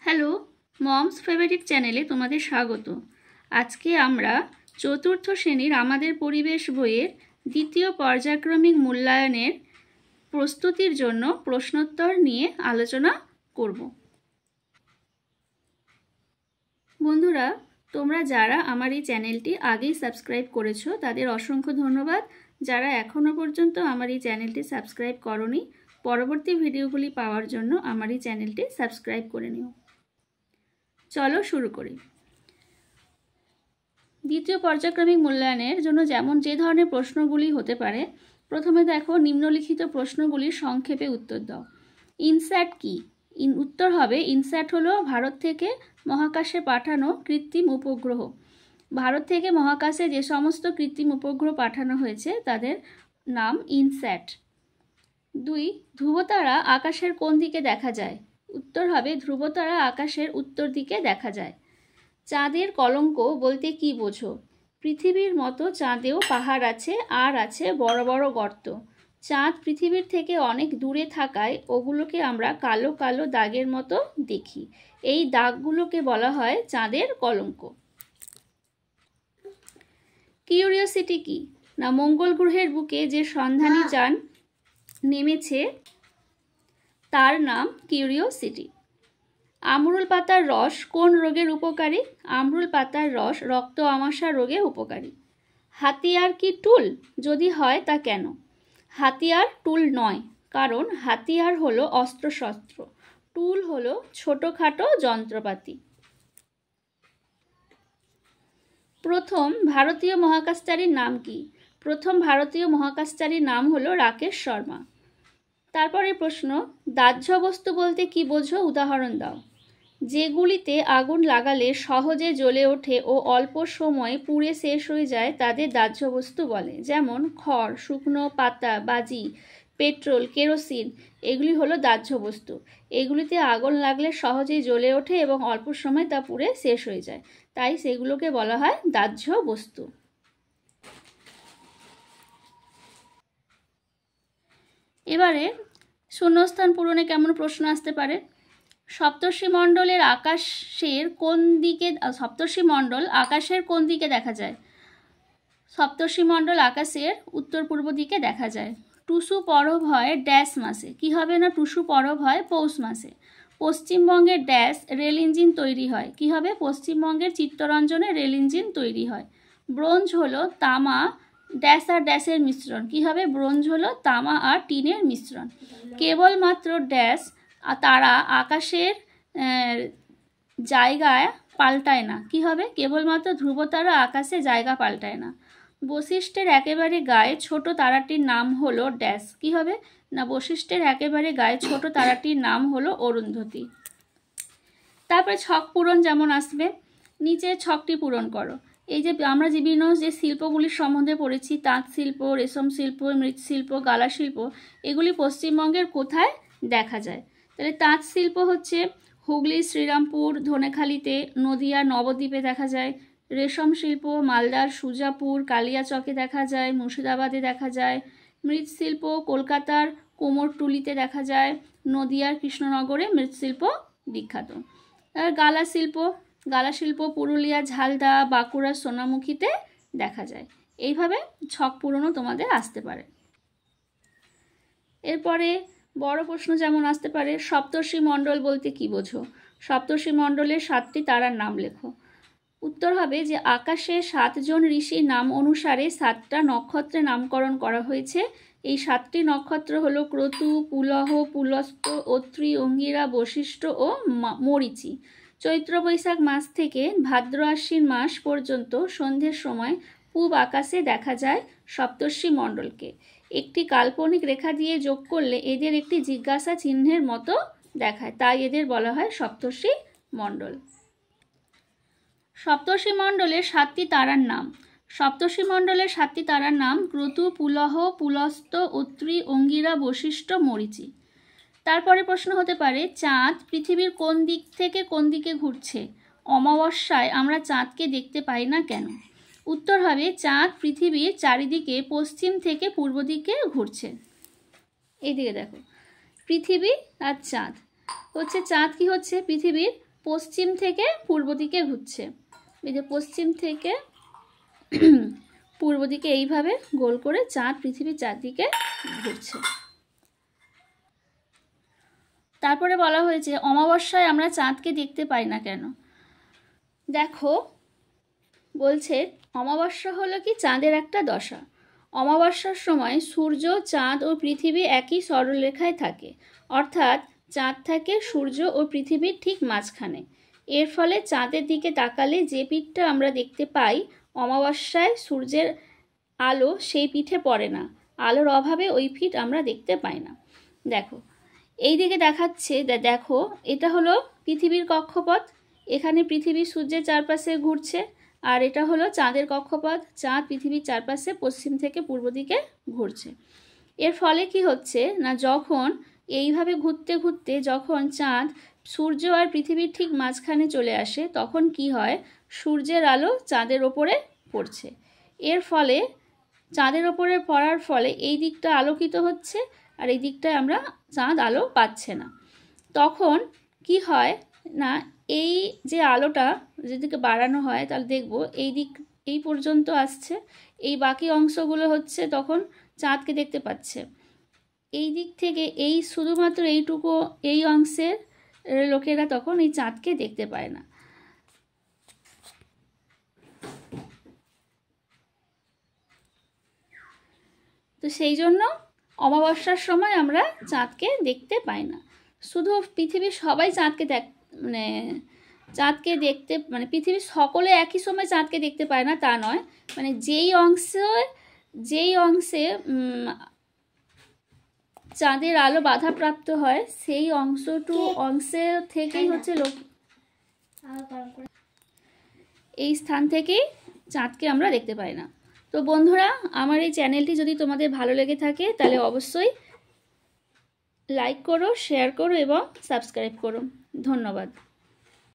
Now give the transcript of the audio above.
Hello, moms favourite চ্যানেলে তোমাদের স্বাগত। আজকে আমরা চতুর্থ শ্রেণীর আমাদের পরিবেশ বইয়ের দ্বিতীয় পর্যায়ক্রমিক মূল্যায়নের প্রস্তুতির জন্য প্রশ্নোত্তর নিয়ে আলোচনা করব। বন্ধুরা, তোমরা যারা আমার এই চ্যানেলটি আগেই সাবস্ক্রাইব করেছো তাদের অসংখ্য ধন্যবাদ। যারা এখনও পর্যন্ত আমার এই চ্যানেলটি সাবস্ক্রাইব করোনি, পরবর্তী ভিডিওগুলি পাওয়ার জন্য আমার এই চ্যানেলটি সাবস্ক্রাইব করে নিও। চলো শুরু করি। দ্বিতীয় পর্যায়ক্রমিক মূল্যায়নের জন্য যে ধরনের প্রশ্নগুলি হতে পারে, প্রথমে দেখো নিম্নলিখিত প্রশ্নগুলির সংক্ষেপে উত্তর দাও। ইনস্যাট কি? উত্তর হবে ইনস্যাট হলো ভারত থেকে মহাকাশে পাঠানো কৃত্রিম উপগ্রহ। ভারত থেকে মহাকাশে যে সমস্ত কৃত্রিম উপগ্রহ পাঠানো হয়েছে তাদের নাম ইনস্যাট। 2. ধ্রুবতারা আকাশের কোন দিকে দেখা যায়? উত্তর হবে ধ্রুবতারা আকাশের উত্তর দিকে দেখা যায়। চাঁদের কলঙ্ক বলতে কি বোঝো? পৃথিবীর মতো চাঁদেও পাহাড় আছে, আর আছে বড় বড় গর্ত। চাঁদ পৃথিবীর থেকে অনেক দূরে থাকায় ওগুলোকে আমরা কালো কালো দাগের মতো দেখি। এই দাগগুলোকে বলা হয় চাঁদের কলঙ্ক। কিউরিওসিটি কি? না, মঙ্গল গ্রহের বুকে যে সন্ধানী যান নেমেছে তার নাম কিউরিওসিটি। আমরুল পাতার রস কোন রোগের উপকারী? আমরুল পাতার রস রক্ত আমাশা রোগে উপকারী। হাতিয়ার কি টুল? যদি হয় তা কেন? হাতিয়ার টুল নয়, কারণ হাতিয়ার হলো অস্ত্রশস্ত্র, টুল হলো ছোটোখাটো যন্ত্রপাতি। প্রথম ভারতীয় মহাকাশচারীর নাম কি? প্রথম ভারতীয় মহাকাশচারীর নাম হলো রাকেশ শর্মা। তারপরে প্রশ্ন, দাহ্য বস্তু বলতে কি বোঝো? উদাহরণ দাও। যেগুলিতে আগুন লাগালে সহজে জ্বলে ওঠে ও অল্প সময়ে পুড়ে শেষ হয়ে যায় তাদের দাহ্য বস্তু বলে। যেমন খড়, শুকনো পাতা, বাজি, পেট্রোল, কেরোসিন, এগুলি হলো দাহ্য বস্তু। এগুলিতে আগুন লাগলে সহজেই জ্বলে ওঠে এবং অল্প সময় তা পুড়ে শেষ হয়ে যায়, তাই সেগুলোকে বলা হয় দাহ্য বস্তু। এবারে শূন্যস্থান পূরণে কেমন প্রশ্ন আসতে পারে? সপ্তর্ষিমণ্ডলের আকাশের কোন দিকে সপ্তর্ষিমণ্ডল আকাশের কোন দিকে দেখা যায়? সপ্তর্ষিমণ্ডল আকাশের উত্তর পূর্ব দিকে দেখা যায়। টুসু পরব হয় ড্যাশ মাসে? কি হবে না, টুসু পরব হয় পৌষ মাসে। পশ্চিমবঙ্গের ড্যাশ রেল ইঞ্জিন তৈরি হয়? কি হবে? পশ্চিমবঙ্গের চিত্তরঞ্জনে রেল ইঞ্জিন তৈরি হয়। ব্রোঞ্জ হলো তামা ড্যাশ আর ড্যাশের মিশ্রণ? কি হবে? ব্রোঞ্জ হলো তামা আর টিনের মিশ্রণ। কেবলমাত্র ড্যাশ তারা আকাশের জায়গায় পাল্টায় না? কি হবে? কেবলমাত্র ধ্রুবতারা আকাশে জায়গা পাল্টায় না। বশিষ্ঠের একেবারে গায়ে ছোট তারাটির নাম হলো ড্যাশ? কি হবে না, বশিষ্ঠের একেবারে গায়ে ছোট তারাটির নাম হলো অরুন্ধতী। তারপরে ছক পূরণ যেমন আসবে, নিচে ছকটি পূরণ করো। এই যে আমরা বিভিন্ন যে শিল্পগুলির সম্বন্ধে পড়েছি, তাঁত শিল্প, রেশম শিল্প, মৃৎশিল্প, গালা শিল্প, এগুলি পশ্চিমবঙ্গের কোথায় দেখা যায়? তাহলে তাঁত শিল্প হচ্ছে হুগলি, শ্রীরামপুর, ধনেখালিতে, নদিয়া, নবদ্বীপে দেখা যায়। রেশম শিল্প মালদার সুজাপুর, কালিয়াচকে দেখা যায়, মুর্শিদাবাদে দেখা যায়। মৃৎশিল্প কলকাতার কুমোরটুলিতে দেখা যায়, নদিয়ার কৃষ্ণনগরে মৃৎশিল্প বিখ্যাত। আর গালা শিল্প পুরুলিয়া, ঝালদা, বাঁকুড়া, সোনামুখীতে দেখা যায়। এইভাবে ছক পূরণও তোমাদের আসতে পারে। এরপরে বড় প্রশ্ন যেমন আসতে পারে, সপ্তর্ষি মণ্ডল বলতে কি বোঝো? সপ্তর্ষি মণ্ডলের 7টি তারার নাম লেখো। উত্তর হবে যে আকাশে 7 জন ঋষির নাম অনুসারে 7টা নক্ষত্রের নামকরণ করা হয়েছে। এই 7টি নক্ষত্র হলো ক্রতু, পুলহ, পুলস্ত, অত্রি, অঙ্গিরা, বশিষ্ঠ ও মরীচি। চৈত্র বৈশাখ মাস থেকে ভাদ্র আশ্বিন মাস পর্যন্ত সন্ধ্যের সময় পূব আকাশে দেখা যায় সপ্তর্ষি মণ্ডলকে। একটি কাল্পনিক রেখা দিয়ে যোগ করলে এদের একটি জিজ্ঞাসা চিহ্নের মতো দেখায়, তাই এদের বলা হয় সপ্তর্ষি মণ্ডল। সপ্তর্ষি মণ্ডলের 7টি তারার নাম। সপ্তর্ষি মণ্ডলের 7টি তারার নাম ক্রতু, পুলহ, পুলস্ত, অত্রি, অঙ্গিরা, বশিষ্ঠ, মরীচি। তারপরে প্রশ্ন হতে পারে, চাঁদ পৃথিবীর কোন দিক থেকে কোন দিকে ঘুরছে? অমাবস্যায় আমরা চাঁদকে দেখতে পাই না কেন? উত্তর হবে চাঁদ পৃথিবীর চারিদিকে পশ্চিম থেকে পূর্ব দিকে ঘুরছে। এইদিকে দেখো, পৃথিবী আর চাঁদ হচ্ছে, চাঁদ কি হচ্ছে পৃথিবীর পশ্চিম থেকে পূর্ব দিকে ঘুরছে। এই যে পশ্চিম থেকে পূর্ব দিকে এইভাবে গোল করে চাঁদ পৃথিবীর চারদিকে ঘুরছে। তারপরে বলা হয়েছে অমাবস্যায় আমরা চাঁদকে দেখতে পাই না কেন। দেখো বলছে অমাবস্যা হলো কি চাঁদের একটা দশা। অমাবস্যার সময় সূর্য, চাঁদ ও পৃথিবী একই সরলরেখায় থাকে, অর্থাৎ চাঁদ থাকে সূর্য ও পৃথিবীর ঠিক মাঝখানে। এর ফলে চাঁদের দিকে তাকালে যে পিঠটা আমরা দেখতে পাই অমাবস্যায় সূর্যের আলো সেই পিঠে পড়ে না, আলোর অভাবে ওই পিঠ আমরা দেখতে পাই না। দেখো এই দিকে দেখাচ্ছে, দেখো এটা হলো পৃথিবীর কক্ষপথ, এখানে পৃথিবী সূর্যের চারপাশে ঘুরছে, আর এটা হলো চাঁদের কক্ষপথ, চাঁদ পৃথিবীর চারপাশে পশ্চিম থেকে পূর্ব দিকে ঘুরছে। এর ফলে কি হচ্ছে না, যখন এইভাবে ঘুরতে ঘুরতে যখন চাঁদ সূর্য আর পৃথিবীর ঠিক মাঝখানে চলে আসে তখন কি হয়, সূর্যের আলো চাঁদের ওপরে পড়ছে। এর ফলে চাঁদের ওপরে পড়ার ফলে এই দিকটা আলোকিত হচ্ছে আর এই দিকটায় আমরা চাঁদ আলো পাচ্ছে না। তখন কি হয় না, এই যে আলোটা যেদিকে বাড়ানো হয় তাহলে দেখব এই পর্যন্ত আসছে, এই বাকি অংশগুলো হচ্ছে তখন চাঁদকে দেখতে পাচ্ছে। এই দিক থেকে এই শুধুমাত্র এইটুকু এই অংশের লোকেরা তখন এই চাঁদকে দেখতে পায় না। তো সেই জন্য অমাবস্যার সময় আমরা চাঁদকে দেখতে পাই না। শুধু পৃথিবীর সবাই চাঁদকে দেখতে পৃথিবীর সকলে একই সময় চাঁদকে দেখতে পায় না তা নয়, মানে যেই অংশে চাঁদের আলো বাধাপ্রাপ্ত হয় সেই অংশে থেকেই হচ্ছে এই স্থান থেকেই চাঁদকে আমরা দেখতে পাই না। তো বন্ধুরা, আমার এই চ্যানেলটি যদি তোমাদের ভালো লেগে থাকে তাহলে অবশ্যই লাইক করো, শেয়ার করো এবং সাবস্ক্রাইব করো। ধন্যবাদ।